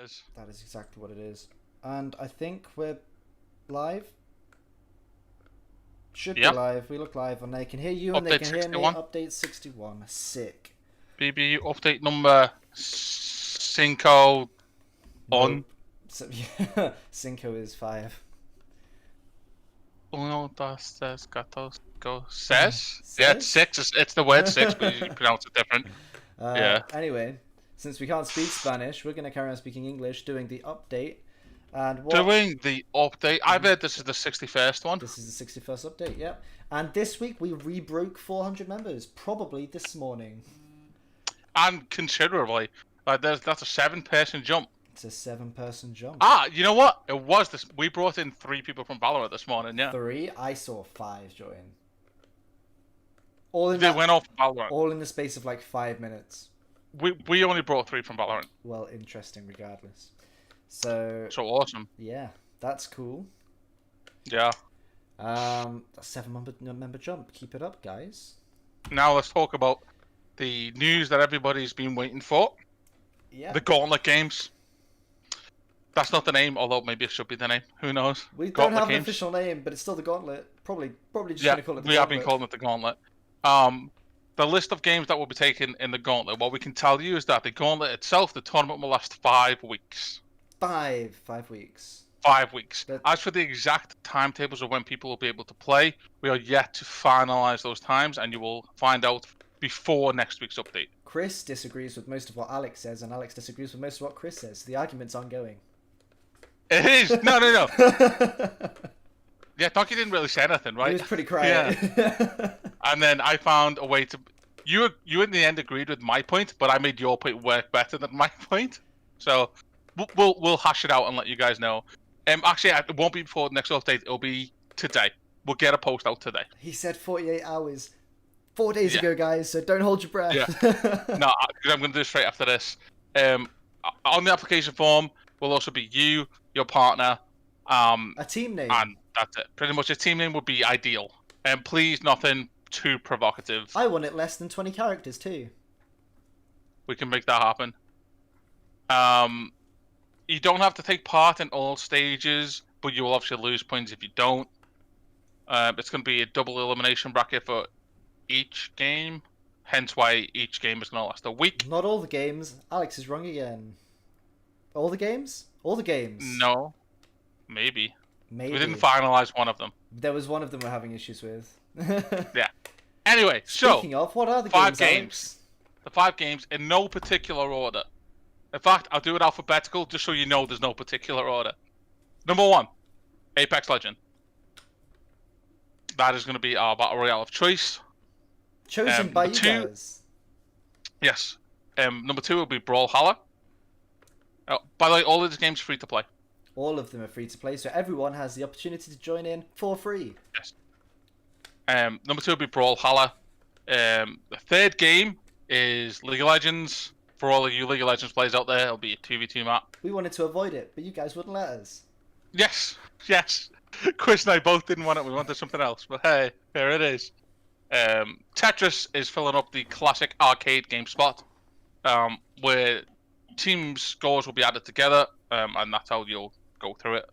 is. That is exactly what it is. And I think we're live. Should be Yep. live. We look live and they can hear you and they Update can hear me. 61. Update 61. Sick. BBU update number 5 on. Nope. So, yeah, Cinco is 5. Uno, dos, tres, cuatro, cinco, seis. Says? Yeah, it's 6. It's the word 6, but you pronounce it different. Yeah. Anyway, since we can't speak Spanish, we're going to carry on speaking English, doing the update. And what? Doing the update. I bet this is the 61st one. This is the 61st update, yep. And this week we rebroke 400 members, probably this morning. And considerably. Like, that's a 7-person jump. It's a 7-person jump. Ah, you know what? It was this. We brought in 3 people from Valorant this morning, yeah. 3? I saw 5 join. All in They that, went off Valorant. all in the space of like 5 minutes. We only brought 3 from Valorant. Well, interesting regardless. So awesome. yeah, that's cool. Yeah. That's 7-member jump. Keep it up, guys. Now let's talk about the news that everybody's been waiting for. Yeah. The Gauntlet games. That's not the name, although maybe it should be the name. Who knows? We don't Gauntlet have an games. official name, but it's still the Gauntlet. Probably just Yeah, gonna call it the we have Gauntlet. been calling it the Gauntlet. The list of games that will be taken in the Gauntlet, what we can tell you is that the Gauntlet itself, the tournament will last 5 weeks. 5 weeks. 5 weeks. But- As for the exact timetables of when people will be able to play, we are yet to finalize those times, and you will find out before next week's update. Chris disagrees with most of what Alex says, and Alex disagrees with most of what Chris says. The argument's ongoing. It is. No. Yeah, Donkey didn't really say anything, right? He was pretty quiet. Yeah. And then I found a way to. You in the end agreed with my point, but I made your point work better than my point. So we'll hash it out and let you guys know. Actually, it won't be before the next update. It'll be today. We'll get a post out today. He said 48 hours. 4 days ago, guys, so don't hold your breath. Yeah. No, I'm going to do it straight after this. On the application form will also be you, your partner, A team name. and that's it. Pretty much a team name would be ideal. And please, nothing too provocative. I want it less than 20 characters, too. We can make that happen. You don't have to take part in all stages, but you will obviously lose points if you don't. It's going to be a double elimination bracket for each game, hence why each game is going to last a week. Not all the games. Alex is wrong again. All the games? All the games. No, maybe. Maybe. We didn't finalize one of them. There was one of them we're having issues with. Yeah. Anyway, Speaking of, what are the 5 games, games. Alex? The 5 games in no particular order. In fact, I'll do it alphabetical just so you know there's no particular order. Number 1, Apex Legend. That is going to be our battle royale of choice. Chosen by you number 2 guys. Yes. Number 2 will be Brawlhalla. By the way, all of these games are free to play. All of them are free to play, so everyone has the opportunity to join in for free. Yes. Number 2 will be Brawlhalla. The 3rd game is League of Legends. For all of you League of Legends players out there, it'll be a 2v2 map. We wanted to avoid it, but you guys wouldn't let us. Yes. Chris and I both didn't want it. We wanted something else. But hey, here it is. Tetris is filling up the classic arcade game spot, where team scores will be added together, and that's how you'll go through it.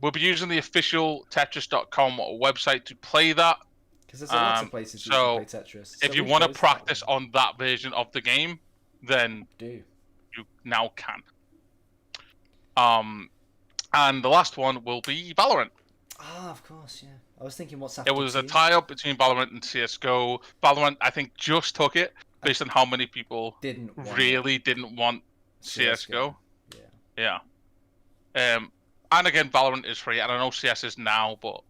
We'll be using the official Tetris.com website to play that. Because there's lots of places you so can play Tetris. If you we've want to chosen that practice one. on that version of the game, then Do. you now can. And the last one will be Valorant. Ah, of course, yeah. I was thinking what's after It was a two? tie-up between Valorant and CSGO. Valorant, I think, just took it based on how many people Didn't want really didn't want CSGO. Yeah. Yeah. And again, Valorant is free. I don't know CS is now, but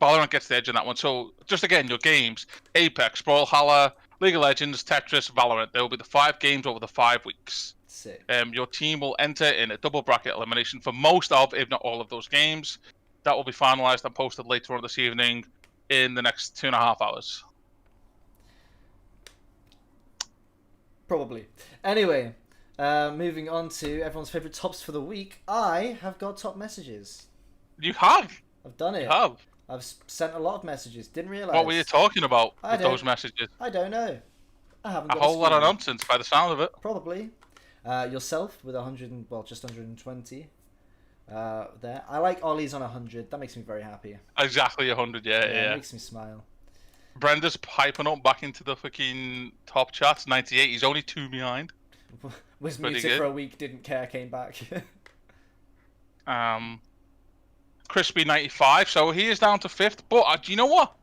Valorant gets the edge on that one. So, just again, your games: Apex, Brawlhalla, League of Legends, Tetris, Valorant. There will be the 5 games over the 5 weeks. Sick. Your team will enter in a double bracket elimination for most of, if not all of those games. That will be finalized and posted later on this evening in the next 2.5 hours. Probably. Anyway, moving on to everyone's favourite tops for the week. I have got top messages. You have. I've done it. You have. I've sent a lot of messages. Didn't realise. What were you talking about I with don't- those messages? I don't know. I haven't A got whole lot of screen. nonsense by the sound of it. Probably. Yourself with 100, just 120. There. I like Ollie's on 100. That makes me very happy. Exactly 100. Yeah, It yeah. makes me smile. Brenda's piping up back into the fucking top charts. 98. He's only 2 behind. Was Pretty muted good. for a week, didn't care, came back. Crispy 95. So he is down to 5th. But do you know what?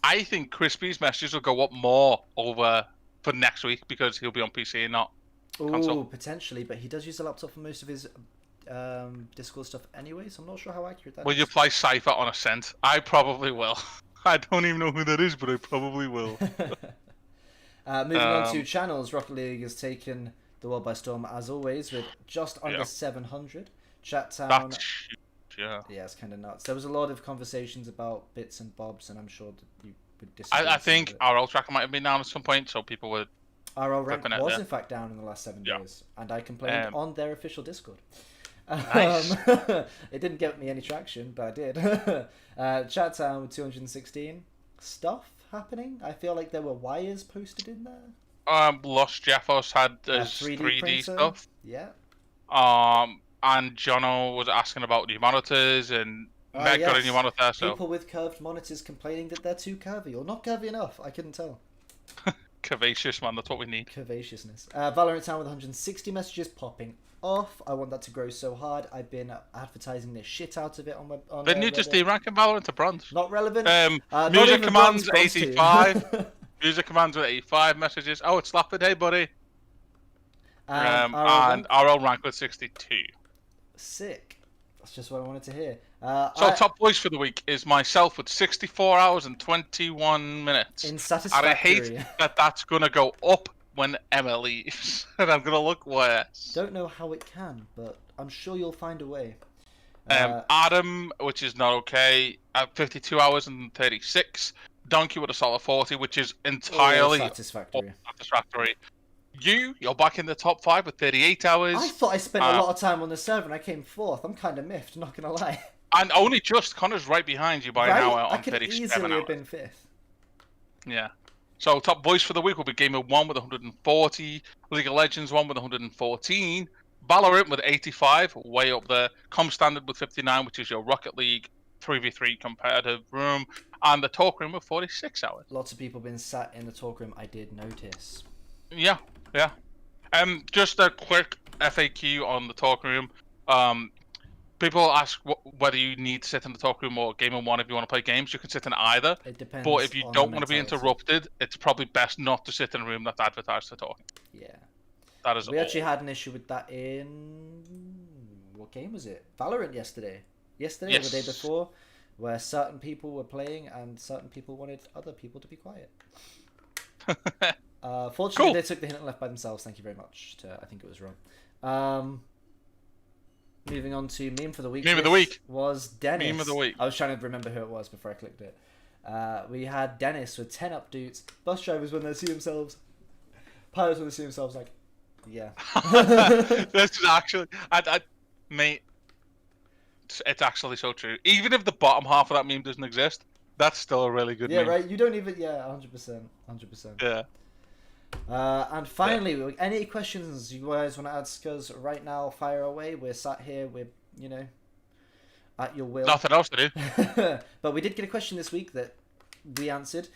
I think Crispy's messages will go up more over for next week because he'll be on PC and not console. Ooh, potentially, but he does use a laptop for most of his Discord stuff anyway, so I'm not sure how accurate that Will is. you play Cypher on Ascent? I probably will. I don't even know who that is, but I probably will. Moving on to channels, Rocket League has taken the world by storm as always with just under 700. Chat Town. That's huge, yeah. Yeah, it's kind of nuts. There was a lot of conversations about bits and bobs, and I'm sure that you would disagree. I think RL tracker might have been down at some point, so people would. RL rank was in fact down in the last 7 days, and I complained on their official Discord. Nice. It didn't get me any traction, but I did. Chat Town with 216. Stuff happening. I feel like there were wires posted in there. Lost Jeffos had his 3D 3D stuff. Yeah. And Jono was asking about new monitors, and Meg got a new monitor. So people with curved monitors complaining that they're too curvy or not curvy enough. I couldn't tell. Curvaceous, man. That's what we need. Curvaceousness. Valorant Town with 160 messages popping off. I want that to grow so hard. I've been advertising the shit out of it on Didn't you just derank in Valorant to bronze? Not relevant. Music commands 85. Music commands with 85 messages. Oh, it's Slapped. Hey, buddy. And RL rank with 62. Sick. That's just what I wanted to hear. Top voice for the week is myself with 64 hours and 21 minutes. In satisfactory. And I hate that that's going to go up when Emma leaves. And I'm going to look worse. Don't know how it can, but I'm sure you'll find a way. Adam, which is not okay, at 52 hours and 36. Donkey with a solid 40, which is entirely satisfactory. You're back in the top 5 with 38 hours. I thought I spent a lot of time on the server and I came 4th. I'm kind of miffed, not going to lie. And only just Connor's right behind you by now on 37 hours. I could easily have been 5th. Yeah. So top voice for the week will be Gamer 1 with 140, League of Legends 1 with 114, Valorant with 85, way up there, Com Standard with 59, which is your Rocket League 3v3 competitive room, and the talk room with 46 hours. Lots of people been sat in the talk room, I did notice. Yeah. Just a quick FAQ on the talk room. People ask whether you need to sit in the talk room or Game 1 if you want to play games. You can sit in either. It depends. But if you don't want to be interrupted, it's probably best not to sit in a room that's advertised for talking. Yeah. That is. We actually had an issue with that in what game was it? Valorant yesterday. Yesterday or the day before, where certain people were playing and certain people wanted other people to be quiet. Fortunately, they took the hint and left by themselves. Thank you very much. I think it was Ron. Moving on to meme for the week. Meme of the week was Dennis. Meme of the week. I was trying to remember who it was before I clicked it. We had Dennis with 10 up dudes. Bus drivers when they see themselves. Pilots when they see themselves like, yeah. This is actually, mate, it's actually so true. Even if the bottom half of that meme doesn't exist, that's still a really good meme. Yeah, right. You don't even, 100%. Yeah. And finally, any questions you guys want to ask us right now, fire away. We're sat here, we're, at your will. Nothing else to do. But we did get a question this week that we answered.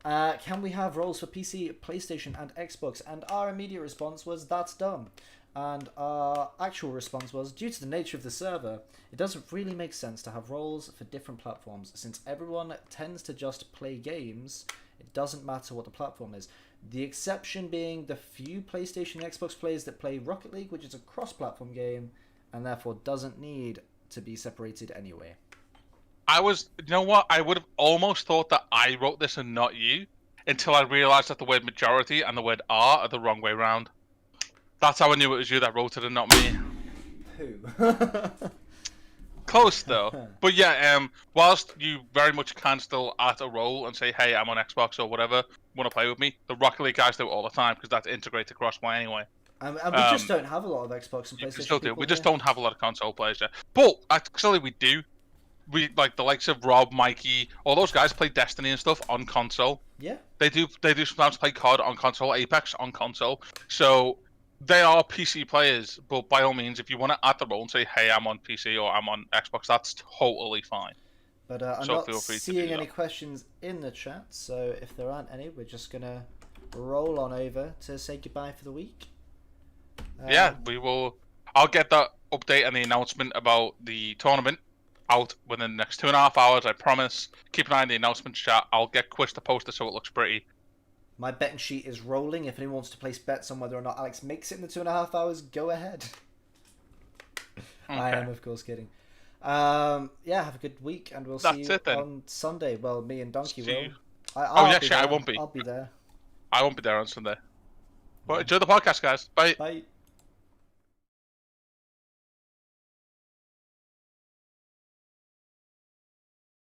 Can we have roles for PC, PlayStation, and Xbox? And our immediate response was, that's dumb. And our actual response was, due to the nature of the server, it doesn't really make sense to have roles for different platforms. Since everyone tends to just play games, it doesn't matter what the platform is. The exception being the few PlayStation and Xbox players that play Rocket League, which is a cross-platform game, and therefore doesn't need to be separated anyway. You know what? I would have almost thought that I wrote this and not you, until I realised that the word majority and the word are the wrong way round. That's how I knew it was you that wrote it and not me. Who? Close though. But yeah, whilst you very much can still add a role and say, hey, I'm on Xbox or whatever, want to play with me, the Rocket League guys do it all the time because that's integrated cross-play anyway. And we just don't have a lot of Xbox and PlayStation. We still do. We just don't have a lot of console players yet. But actually, we do. We like the likes of Rob, Mikey, all those guys play Destiny and stuff on console. Yeah. They do sometimes play COD on console, Apex on console. So they are PC players, but by all means, if you want to add the role and say, "Hey, I'm on PC or I'm on Xbox," that's totally fine. But I'm So not feel free to seeing do any that. questions in the chat, so if there aren't any, we're just gonna roll on over to say goodbye for the week. Yeah, we will. I'll get that update and the announcement about the tournament out within the next 2.5 hours. I promise. Keep an eye on the announcement chat. I'll get Quiz to post it so it looks pretty. My betting sheet is rolling. If anyone wants to place bets on whether or not Alex makes it in the 2.5 hours, go ahead. Okay. I am, of course, kidding. Yeah, have a good week, and we'll see That's you it then. on Sunday. Well, me and Donkey See will. you. I'll yeah, be sure, I there. won't be. I'll be there. I won't be there on Sunday. But enjoy the podcast, guys. Bye. Bye.